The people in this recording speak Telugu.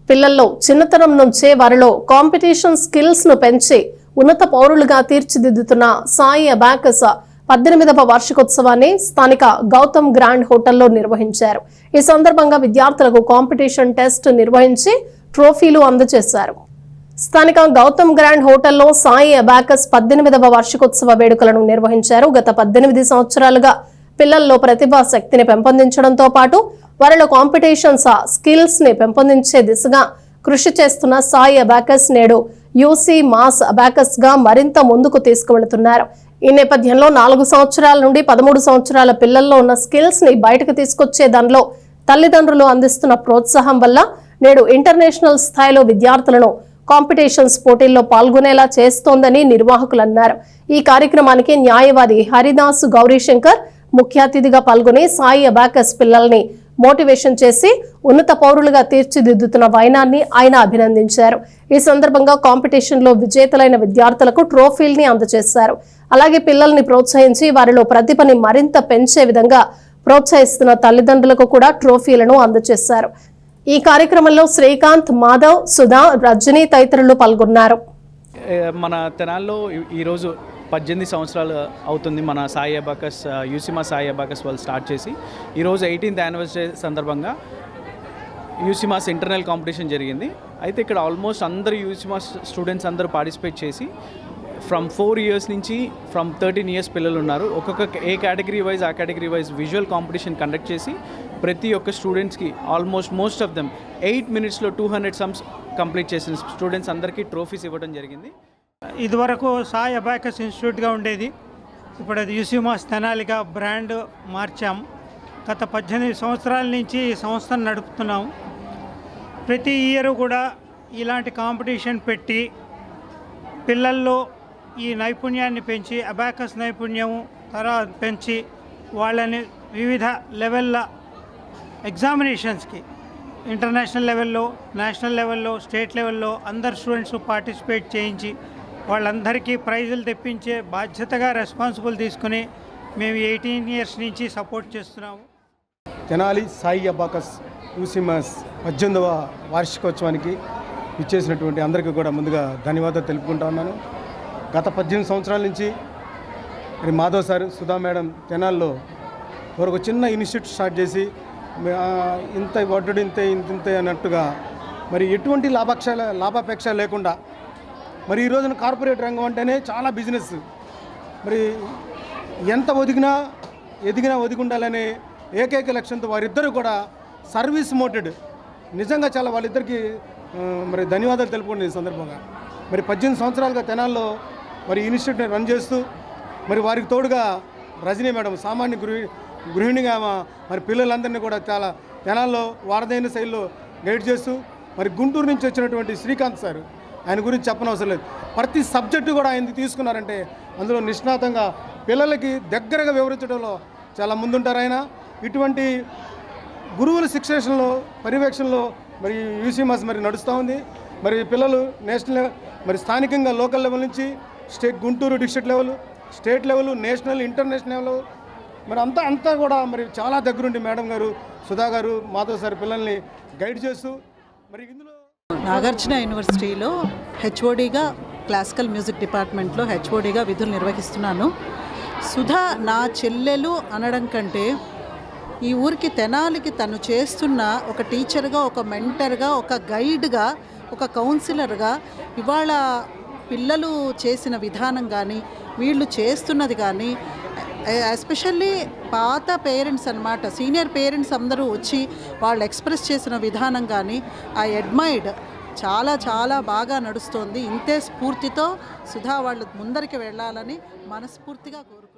పిల్లల్లో చిన్నతనం నుంచే వారిలో కాంపిటీషన్ స్కిల్స్ ను పెంచి ఉన్నత పౌరులుగా తీర్చిదిద్దుతున్న సాయి అబాకస్ 18వ వార్షికోత్సవాన్ని స్థానిక గౌతమ్ గ్రాండ్ హోటల్లో నిర్వహించారు. ఈ సందర్భంగా విద్యార్థులకు కాంపిటీషన్ టెస్ట్ నిర్వహించి ట్రోఫీలు అందజేశారు. స్థానిక గౌతమ్ గ్రాండ్ హోటల్లో సాయి అబాకస్ 18వ వార్షికోత్సవ వేడుకలను నిర్వహించారు. గత 18 సంవత్సరాలుగా పిల్లల్లో ప్రతిభా శక్తిని పెంపొందించడంతో పాటు వారిలో కాంపిటీషన్స్ స్కిల్స్ ని పెంపొందించే దిశగా కృషి చేస్తున్న సాయి అబాకస్ నేడు యూసీ మాస్ అబాకస్ గా మరింత ముందుకు తీసుకువెళుతున్నారు. ఈ నేపథ్యంలో 4 సంవత్సరాల నుండి 13 సంవత్సరాల పిల్లల్లో ఉన్న స్కిల్స్ ని బయటకు తీసుకొచ్చే దానిలో తల్లిదండ్రులు అందిస్తున్న ప్రోత్సాహం వల్ల నేడు ఇంటర్నేషనల్ స్థాయిలో విద్యార్థులను కాంపిటీషన్స్ పోటీల్లో పాల్గొనేలా చేస్తోందని నిర్వాహకులు అన్నారు. ఈ కార్యక్రమానికి న్యాయవాది హరిదాస్ గౌరీశంకర్ ముఖ్య అతిథిగా పాల్గొని సాయి అబాకస్ పిల్లల్ని మోటివేషన్ చేసి ఉన్నత పౌరులుగా తీర్చిదిద్దుతున్న వైనాన్ని ఆయన అభినందించారు. ఈ సందర్భంగా కాంపిటీషన్ లో విజేతలైన విద్యార్థులకు ట్రోఫీల్ని అందజేశారు. అలాగే పిల్లల్ని ప్రోత్సహించి వారిలో ప్రతిభని మరింత పెంచే విధంగా ప్రోత్సహిస్తున్న తల్లిదండ్రులకు కూడా ట్రోఫీలను అందజేశారు. ఈ కార్యక్రమంలో శ్రీకాంత్, మాధవ్, సుధా, రజనీ తదితరులు పాల్గొన్నారు. మన తెనాల్లో ఈరోజు 18 సంవత్సరాలు అవుతుంది మన సాయి అబాకస్ యూసిమా సాయి అబాకస్ వాళ్ళు స్టార్ట్ చేసి. ఈరోజు 18th యానివర్సరీ సందర్భంగా యూసిమాస్ ఇంటర్నల్ కాంపిటీషన్ జరిగింది. అయితే ఇక్కడ ఆల్మోస్ట్ అందరు యూసిమాస్ స్టూడెంట్స్ అందరూ పార్టిసిపేట్ చేసి ఫ్రమ్ 4 years నుంచి ఫ్రమ్ 13 years పిల్లలు ఉన్నారు. ఒక్కొక్క ఏ కేటగిరీ వైజ్ ఆ category wise visual competition conduct చేసి ప్రతి ఒక్క స్టూడెంట్స్కి almost most of them 8 minutesలో 200 sums complete చేసిన స్టూడెంట్స్ అందరికీ ట్రోఫీస్ ఇవ్వడం జరిగింది. ఇదివరకు సాయి అబాకస్ ఇన్స్టిట్యూట్గా ఉండేది. ఇప్పుడు అది యూసిమాస్ తెనాలిగా బ్రాండ్ మార్చాం. గత 18 సంవత్సరాల నుంచి ఈ సంస్థను నడుపుతున్నాం. ప్రతి ఇయర్ కూడా ఇలాంటి కాంపిటీషన్ పెట్టి పిల్లల్లో ఈ నైపుణ్యాన్ని పెంచి అబాకస్ నైపుణ్యం తర్వాత పెంచి వాళ్ళని వివిధ లెవెల్ల ఎగ్జామినేషన్స్కి ఇంటర్నేషనల్ లెవెల్లో, నేషనల్ లెవెల్లో, స్టేట్ లెవెల్లో అందరు స్టూడెంట్స్ పార్టిసిపేట్ చేయించి వాళ్ళందరికీ ప్రైజులు తెప్పించే బాధ్యతగా రెస్పాన్సిబుల్ తీసుకుని మేము 18 years నుంచి సపోర్ట్ చేస్తున్నాము. తెనాలి సాయి అబాకస్ యూసిమాస్ 18వ వార్షికోత్సవానికి ఇచ్చేసినటువంటి అందరికీ కూడా ముందుగా ధన్యవాదాలు తెలుపుకుంటా ఉన్నాను. గత 18 సంవత్సరాల నుంచి మరి మాధవ్ సార్, సుధా మేడం తెనాల్లో ఒక చిన్న ఇన్స్టిట్యూట్ స్టార్ట్ చేసి ఇంత వడ్డు ఇంత అన్నట్టుగా మరి ఎటువంటి లాభాపేక్ష లేకుండా మరి ఈ రోజున కార్పొరేట్ రంగం అంటేనే చాలా బిజినెస్. మరి ఎంత ఎదిగినా ఒదిగుండాలనే ఏకైక లక్ష్యంతో వారిద్దరూ కూడా సర్వీస్ మోటెడ్ నిజంగా చాలా వాళ్ళిద్దరికీ మరి ధన్యవాదాలు తెలుపుకోండి. ఈ సందర్భంగా మరి 18 సంవత్సరాలుగా తెనాల్లో మరి ఇన్స్టిట్యూట్ని రన్ చేస్తూ మరి వారికి తోడుగా రజనీ మేడం సామాన్య గృహిణిగా మరి పిల్లలందరినీ కూడా చాలా తెనాల్లో వారదైన శైలిలో గైడ్ చేస్తూ మరి గుంటూరు నుంచి వచ్చినటువంటి శ్రీకాంత్ సార్, ఆయన గురించి చెప్పనవసరం లేదు. ప్రతి సబ్జెక్టు కూడా ఆయన తీసుకున్నారంటే అందులో నిష్ణాతంగా పిల్లలకి దగ్గరగా వివరించడంలో చాలా ముందుంటారు ఆయన. ఇటువంటి గురువుల శిక్షణలో పర్యవేక్షణలో మరి యూసిమాస్ మరి నడుస్తూ ఉంది. మరి పిల్లలు నేషనల్ మరి స్థానికంగా లోకల్ లెవెల్ నుంచి Guntur district level, state level, national, international level మరి అంతా కూడా మరి చాలా దగ్గరుండి మేడం గారు, సుధా గారు, మాధవ్ సార్ పిల్లల్ని గైడ్ చేస్తూ మరి ఇందులో నాగార్జున యూనివర్సిటీలో హెచ్ఓడిగా క్లాసికల్ మ్యూజిక్ డిపార్ట్మెంట్లో హెచ్ఓడిగా విధులు నిర్వహిస్తున్నాను. సుధా నా చెల్లెలు అనడం కంటే ఈ ఊరికి తెనాలికి తను చేస్తున్న ఒక టీచర్గా, ఒక మెంటర్గా, ఒక గైడ్గా, ఒక కౌన్సిలర్గా ఇవాళ పిల్లలు చేసిన విధానం కానీ వీళ్ళు చేస్తున్నది కానీ ఎస్పెషల్లీ పాత పేరెంట్స్ అన్నమాట, సీనియర్ పేరెంట్స్ అందరూ వచ్చి వాళ్ళు ఎక్స్ప్రెస్ చేసిన విధానం కానీ ఐ అడ్మైర్డ్. చాలా చాలా బాగా నడుస్తోంది. ఇంతే స్ఫూర్తితో సుధా వాళ్ళు ముందరికి వెళ్ళాలని మనస్ఫూర్తిగా కోరుకుంటున్నాను.